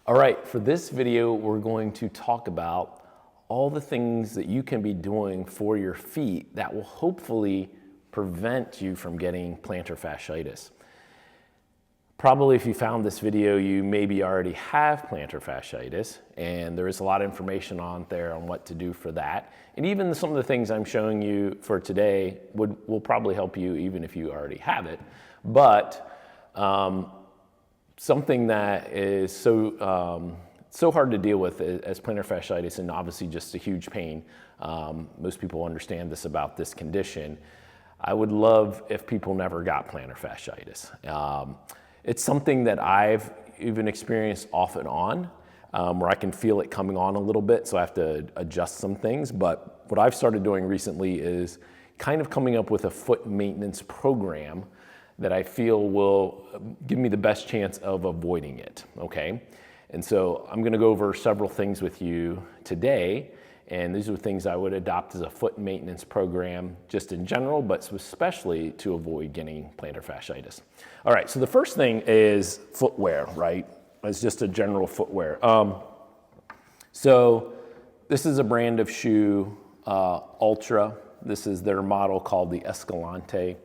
All right, for this video, we're going to talk about all the things that you can be doing for your feet that will hopefully prevent you from getting plantar fasciitis. Probably if you found this video, you maybe already have plantar fasciitis, and there is a lot of information on there on what to do for that. And even some of the things I'm showing you for today will probably help you even if you already have it. But something that is so hard to deal with as plantar fasciitis, and obviously just a huge pain. Most people understand this about this condition. I would love if people never got plantar fasciitis. It's something that I've even experienced off and on, where I can feel it coming on a little bit, so I have to adjust some things. But what I've started doing recently is kind of coming up with a foot maintenance program that I feel will give me the best chance of avoiding it, okay? And so I'm gonna go over several things with you today, and these are things I would adopt as a foot maintenance program just in general, but especially to avoid getting plantar fasciitis. All right, so the first thing is footwear, right? It's just a general footwear. So this is a brand of shoe, Ultra. This is their model called the Escalante,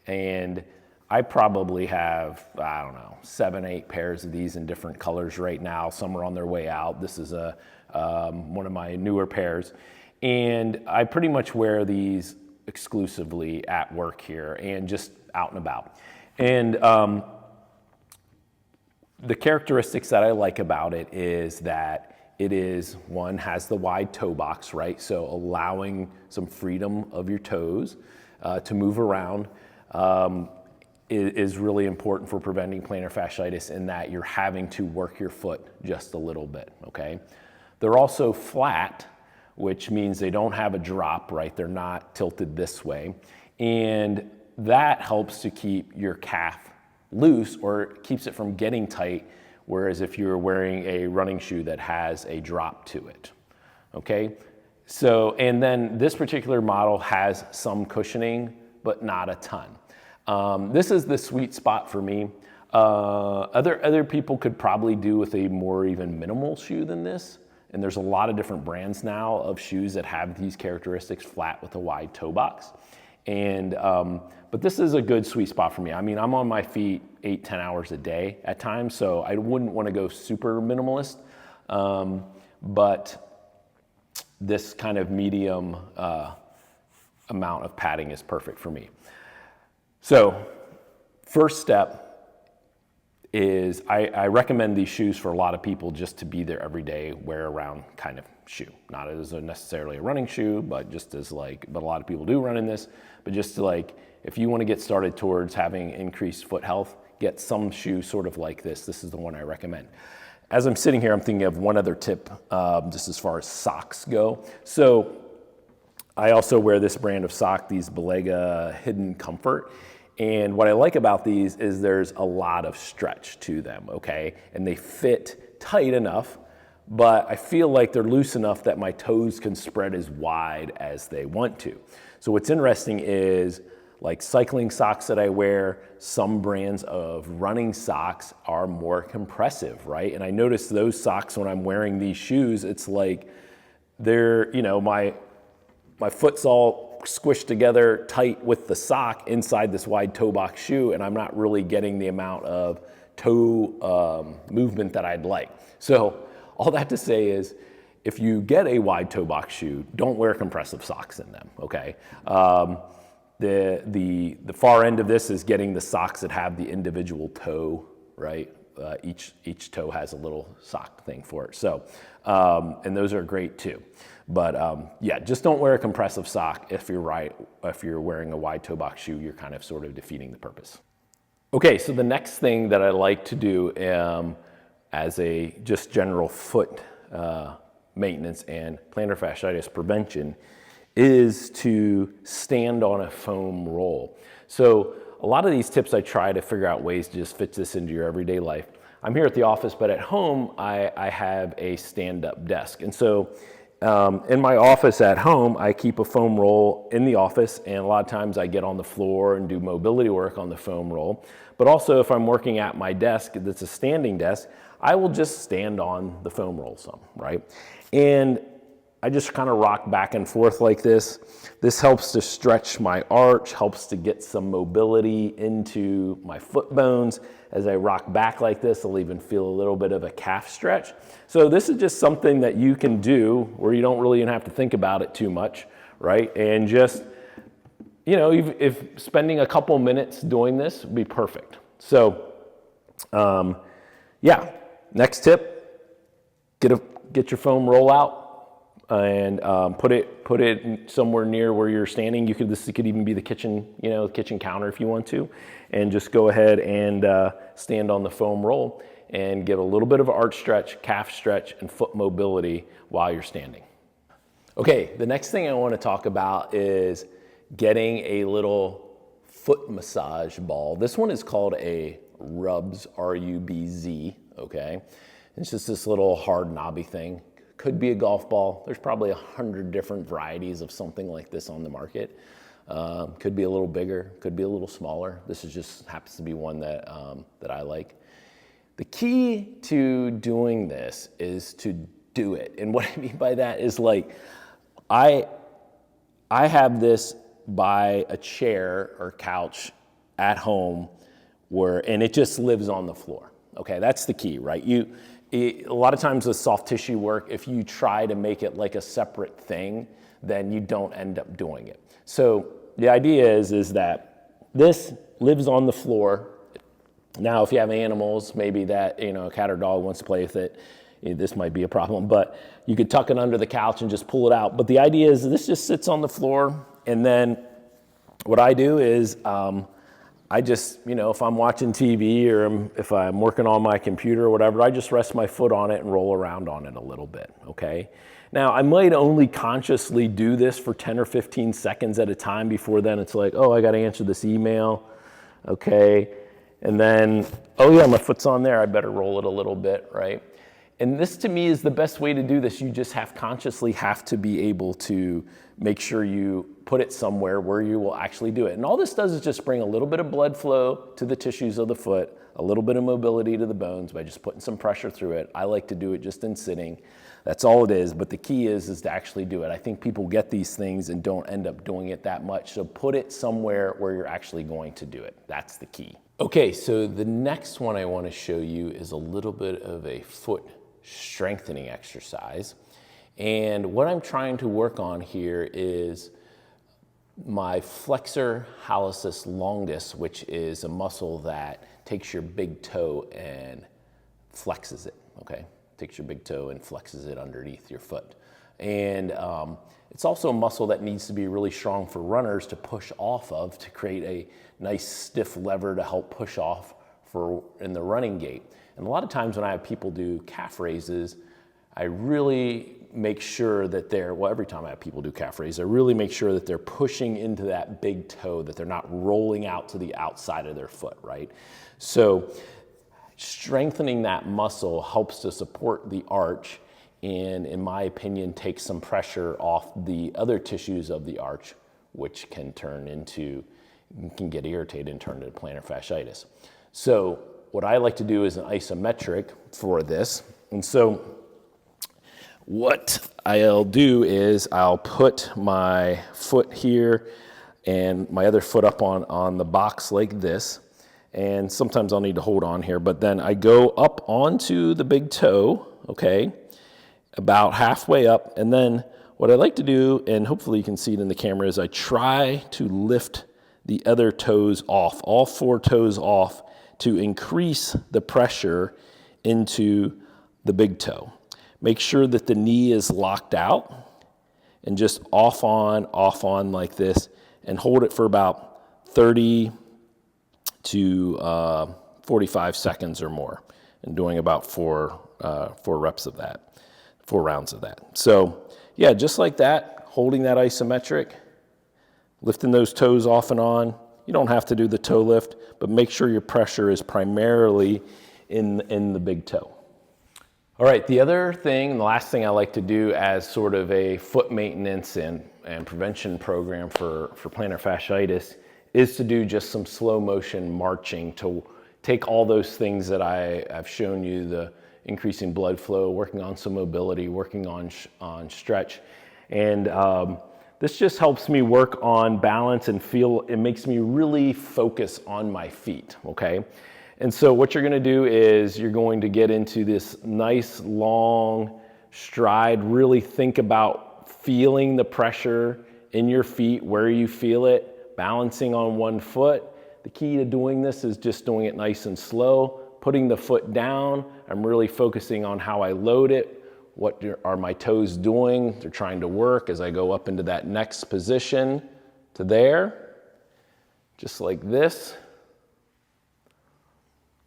and I probably have, I don't know, 7, 8 pairs of these in different colors right now. Some are on their way out. This is one of my newer pairs. And I pretty much wear these exclusively at work here and just out and about. And the characteristics that I like about it is that it is, one, has the wide toe box, right? So allowing some freedom of your toes to move around. Is really important for preventing plantar fasciitis in that you're having to work your foot just a little bit, okay? They're also flat, which means they don't have a drop, right? They're not tilted this way. And that helps to keep your calf loose or keeps it from getting tight, whereas if you're wearing a running shoe that has a drop to it, okay? So, and then this particular model has some cushioning, but not a ton. This is the sweet spot for me. Other people could probably do with a more even minimal shoe than this. And there's a lot of different brands now of shoes that have these characteristics, flat with a wide toe box. And, but this is a good sweet spot for me. I mean, I'm on my feet 8, 10 hours a day at times, so I wouldn't want to go super minimalist. But this kind of medium amount of padding is perfect for me. So first step is I recommend these shoes for a lot of people just to be their everyday wear around kind of shoe. Not as necessarily a running shoe, but just as but a lot of people do run in this, but just to if you want to get started towards having increased foot health, get some shoe sort of like this. This is the one I recommend. As I'm sitting here, I'm thinking of one other tip just as far as socks go. So I also wear this brand of sock, these Belega Hidden Comfort. And what I like about these is there's a lot of stretch to them, okay? And they fit tight enough, but I feel like they're loose enough that my toes can spread as wide as they want to. So what's interesting is like cycling socks that I wear, some brands of running socks are more compressive, right? And I notice those socks when I'm wearing these shoes, it's like they're, my foot's all squished together tight with the sock inside this wide toe box shoe, and I'm not really getting the amount of toe movement that I'd like. So all that to say is, if you get a wide toe box shoe, don't wear compressive socks in them, okay? The far end of this is getting the socks that have the individual toe, right? Each toe has a little sock thing for it. So, and those are great too. But yeah, just don't wear a compressive sock if you're wearing a wide toe box shoe. You're kind of sort of defeating the purpose. Okay, so the next thing that I like to do as a just general foot maintenance and plantar fasciitis prevention is to stand on a foam roll. So a lot of these tips I try to figure out ways to just fit this into your everyday life. I'm here at the office, but at home I have a stand-up desk. And so in my office at home, I keep a foam roll in the office, and a lot of times I get on the floor and do mobility work on the foam roll. But also if I'm working at my desk, that's a standing desk, I will just stand on the foam roll some, right? And I just kind of rock back and forth like this. This helps to stretch my arch, helps to get some mobility into my foot bones. As I rock back like this, I'll even feel a little bit of a calf stretch. So this is just something that you can do where you don't really even have to think about it too much, right? And just, you know, if spending a couple minutes doing this would be perfect. So, yeah, next tip, get your foam roll out and put it somewhere near where you're standing. This could even be the kitchen, you know, kitchen counter if you want to, and just go ahead and stand on the foam roll and get a little bit of arch stretch, calf stretch, and foot mobility while you're standing. Okay, the next thing I want to talk about is getting a little foot massage ball. This one is called a Rubs, R-U-B-Z, okay? It's just this little hard knobby thing. Could be a golf ball. There's probably 100 different varieties of something like this on the market. Could be a little bigger, could be a little smaller. This is just happens to be one that I like. The key to doing this is to do it. And what I mean by that is, like, I have this by a chair or couch at home and it just lives on the floor. Okay, that's the key, right? A lot of times with soft tissue work, if you try to make it like a separate thing, then you don't end up doing it. So the idea is that this lives on the floor. Now, if you have animals, maybe that, you know, a cat or dog wants to play with it, this might be a problem, but you could tuck it under the couch and just pull it out. But the idea is this just sits on the floor, and then what I do is I just, you know, if I'm watching TV or if I'm working on my computer or whatever, I just rest my foot on it and roll around on it a little bit, okay? Now, I might only consciously do this for 10 or 15 seconds at a time. Before then, it's like, oh, I got to answer this email, okay? And then, oh yeah, my foot's on there, I better roll it a little bit, right? And this, to me, is the best way to do this. You just consciously have to be able to make sure you put it somewhere where you will actually do it. And all this does is just bring a little bit of blood flow to the tissues of the foot, a little bit of mobility to the bones by just putting some pressure through it. I like to do it just in sitting. That's all it is, but the key is to actually do it. I think people get these things and don't end up doing it that much, so put it somewhere where you're actually going to do it. That's the key. Okay, so the next one I want to show you is a little bit of a foot strengthening exercise. And what I'm trying to work on here is my flexor hallucis longus, which is a muscle that takes your big toe and flexes it, okay? Takes your big toe and flexes it underneath your foot. And it's also a muscle that needs to be really strong for runners to push off of, to create a nice stiff lever to help push off in the running gait. And a lot of times when I have people do calf raises, I really make sure that every time I have people do calf raises, I really make sure that they're pushing into that big toe, that they're not rolling out to the outside of their foot, right? So strengthening that muscle helps to support the arch and, in my opinion, take some pressure off the other tissues of the arch, which can get irritated and turn into plantar fasciitis. So what I like to do is an isometric for this. And so what I'll do is I'll put my foot here and my other foot up on the box like this. And sometimes I'll need to hold on here, but then I go up onto the big toe, okay, about halfway up. And then what I like to do, and hopefully you can see it in the camera, is I try to lift the other toes off, all 4 toes off, to increase the pressure into the big toe. Make sure that the knee is locked out and just off on like this, and hold it for about 30 to 45 seconds or more, and doing about 4 reps of that, 4 rounds of that. So yeah, just like that, holding that isometric, lifting those toes off and on. You don't have to do the toe lift, but make sure your pressure is primarily in the big toe. All right, the other thing, and the last thing I like to do as sort of a foot maintenance and prevention program for plantar fasciitis is to do just some slow motion marching, to take all those things that I've shown you, the increasing blood flow, working on some mobility, working on stretch. And this just helps me work on balance and feel, it makes me really focus on my feet, okay? And so what you're gonna do is you're going to get into this nice long stride, really think about feeling the pressure in your feet, where you feel it, balancing on one foot. The key to doing this is just doing it nice and slow, putting the foot down. I'm really focusing on how I load it. What are my toes doing? They're trying to work as I go up into that next position to there, just like this.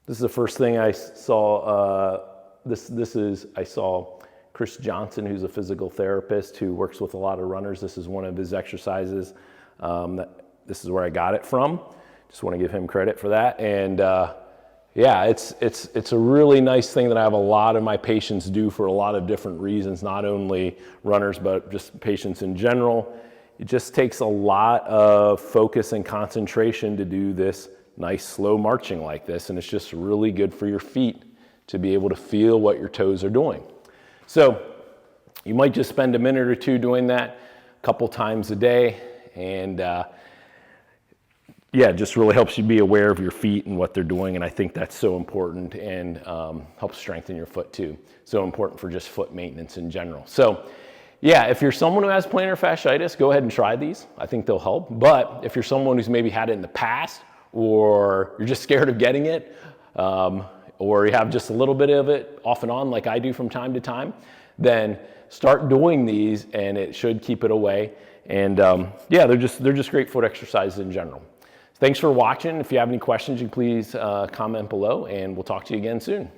This is the first thing I saw. I saw Chris Johnson, who's a physical therapist who works with a lot of runners. This is one of his exercises. This is where I got it from. Just want to give him credit for that. And yeah, it's a really nice thing that I have a lot of my patients do for a lot of different reasons, not only runners, but just patients in general. It just takes a lot of focus and concentration to do this nice slow marching like this, and it's just really good for your feet to be able to feel what your toes are doing. So you might just spend a minute or two doing that a couple times a day, and yeah, it just really helps you be aware of your feet and what they're doing, and I think that's so important, and helps strengthen your foot too. So important for just foot maintenance in general. So yeah, if you're someone who has plantar fasciitis, go ahead and try these. I think they'll help. But if you're someone who's maybe had it in the past, or you're just scared of getting it, or you have just a little bit of it off and on like I do from time to time, then start doing these and it should keep it away. And yeah, they're just great foot exercises in general. Thanks for watching. If you have any questions, you please comment below, and we'll talk to you again soon.